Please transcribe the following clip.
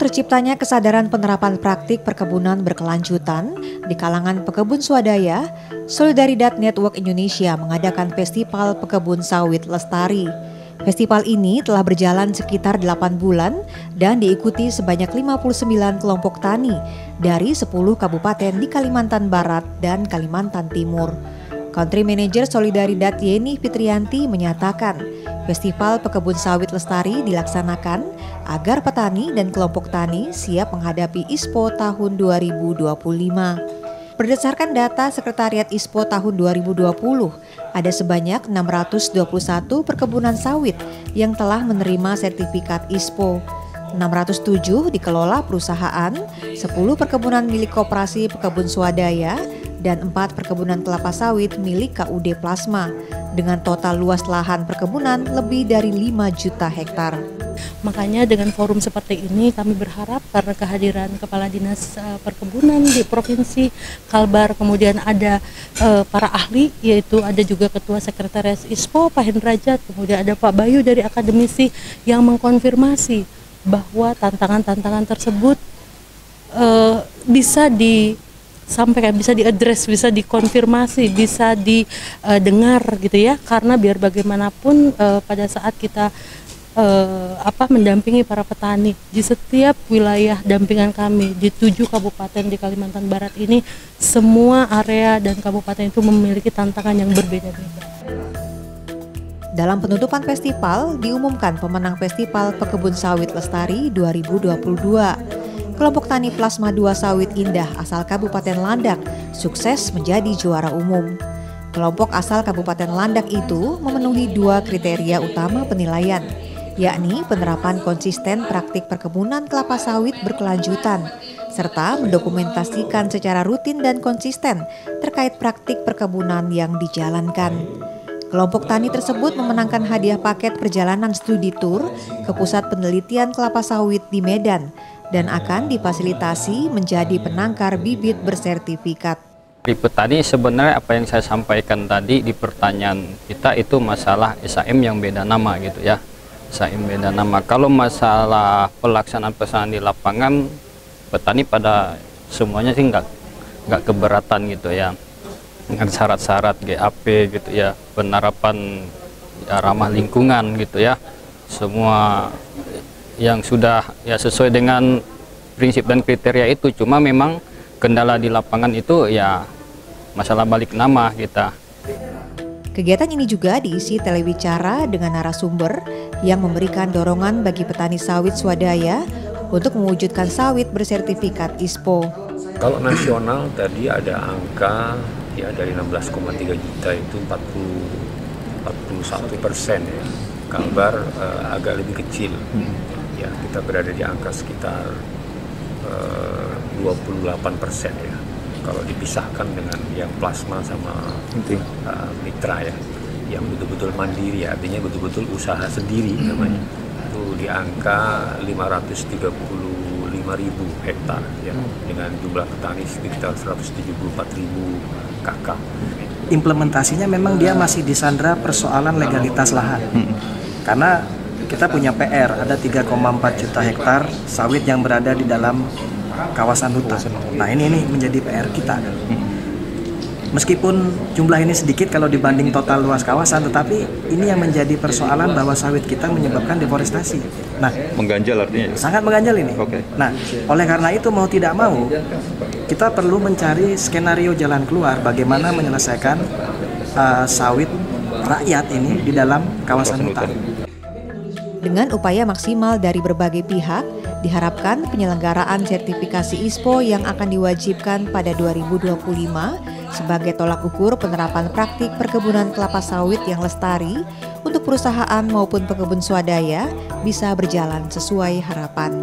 terciptanya kesadaran penerapan praktik perkebunan berkelanjutan di kalangan pekebun swadaya, Solidaridad Network Indonesia mengadakan Festival Pekebun Sawit Lestari. Festival ini telah berjalan sekitar 8 bulan dan diikuti sebanyak 59 kelompok tani dari 10 kabupaten di Kalimantan Barat dan Kalimantan Timur. Country Manager Solidaridad Yeni Fitrianti menyatakan, Festival Pekebun Sawit Lestari dilaksanakan agar petani dan kelompok tani siap menghadapi ISPO tahun 2025. Berdasarkan data Sekretariat ISPO tahun 2020, ada sebanyak 621 perkebunan sawit yang telah menerima sertifikat ISPO. 607 dikelola perusahaan, 10 perkebunan milik koperasi pekebun swadaya, dan 4 perkebunan kelapa sawit milik KUD Plasma, dengan total luas lahan perkebunan lebih dari 5 juta hektar. Makanya dengan forum seperti ini kami berharap karena kehadiran Kepala Dinas Perkebunan di Provinsi Kalbar, kemudian ada para ahli, yaitu ada juga Ketua Sekretaris ISPO Pak Hendrajat, kemudian ada Pak Bayu dari akademisi yang mengkonfirmasi bahwa tantangan-tantangan tersebut bisa disampaikan, bisa diadres, bisa dikonfirmasi, bisa didengar gitu ya, karena biar bagaimanapun pada saat kita mendampingi para petani di setiap wilayah dampingan kami di 7 kabupaten di Kalimantan Barat ini, semua area dan kabupaten itu memiliki tantangan yang berbeda-beda. Dalam penutupan festival, diumumkan pemenang Festival Pekebun Sawit Lestari 2022. Kelompok tani Plasma 2 Sawit Indah asal Kabupaten Landak sukses menjadi juara umum. Kelompok asal Kabupaten Landak itu memenuhi 2 kriteria utama penilaian, yakni penerapan konsisten praktik perkebunan kelapa sawit berkelanjutan, serta mendokumentasikan secara rutin dan konsisten terkait praktik perkebunan yang dijalankan. Kelompok tani tersebut memenangkan hadiah paket perjalanan studi tur ke Pusat Penelitian Kelapa Sawit di Medan dan akan difasilitasi menjadi penangkar bibit bersertifikat. Di petani sebenarnya apa yang saya sampaikan tadi di pertanyaan kita itu masalah SAM yang beda nama gitu ya. SAM beda nama. Kalau masalah pelaksanaan di lapangan, petani pada semuanya sih nggak keberatan gitu ya, dengan syarat-syarat GAP gitu ya, penerapan ya, ramah lingkungan gitu ya, semua yang sudah ya sesuai dengan prinsip dan kriteria itu. Cuma memang kendala di lapangan itu ya masalah balik nama kita. Kegiatan ini juga diisi telewicara dengan narasumber yang memberikan dorongan bagi petani sawit swadaya untuk mewujudkan sawit bersertifikat ISPO. Kalau nasional tadi ada angka ya dari 16,3 juta itu 41% ya. Kalbar agak lebih kecil. Ya, kita berada di angka sekitar 28% ya. Kalau dipisahkan dengan yang plasma sama mitra ya, yang betul-betul mandiri, artinya betul-betul usaha sendiri namanya, itu di angka 535.000 hektar ya, dengan jumlah petani sekitar 174.000 kakak. Implementasinya memang dia masih disandra persoalan legalitas lahan, karena kita punya PR, ada 3,4 juta hektar sawit yang berada di dalam kawasan hutan. Nah ini menjadi PR kita. Meskipun jumlah ini sedikit kalau dibanding total luas kawasan, tetapi ini yang menjadi persoalan bahwa sawit kita menyebabkan deforestasi. Nah, mengganjal artinya? Sangat mengganjal ini. Okay. Nah, oleh karena itu mau tidak mau, kita perlu mencari skenario jalan keluar bagaimana menyelesaikan sawit rakyat ini di dalam kawasan hutan. Dengan upaya maksimal dari berbagai pihak, diharapkan penyelenggaraan sertifikasi ISPO yang akan diwajibkan pada 2025 sebagai tolak ukur penerapan praktik perkebunan kelapa sawit yang lestari untuk perusahaan maupun pekebun swadaya bisa berjalan sesuai harapan.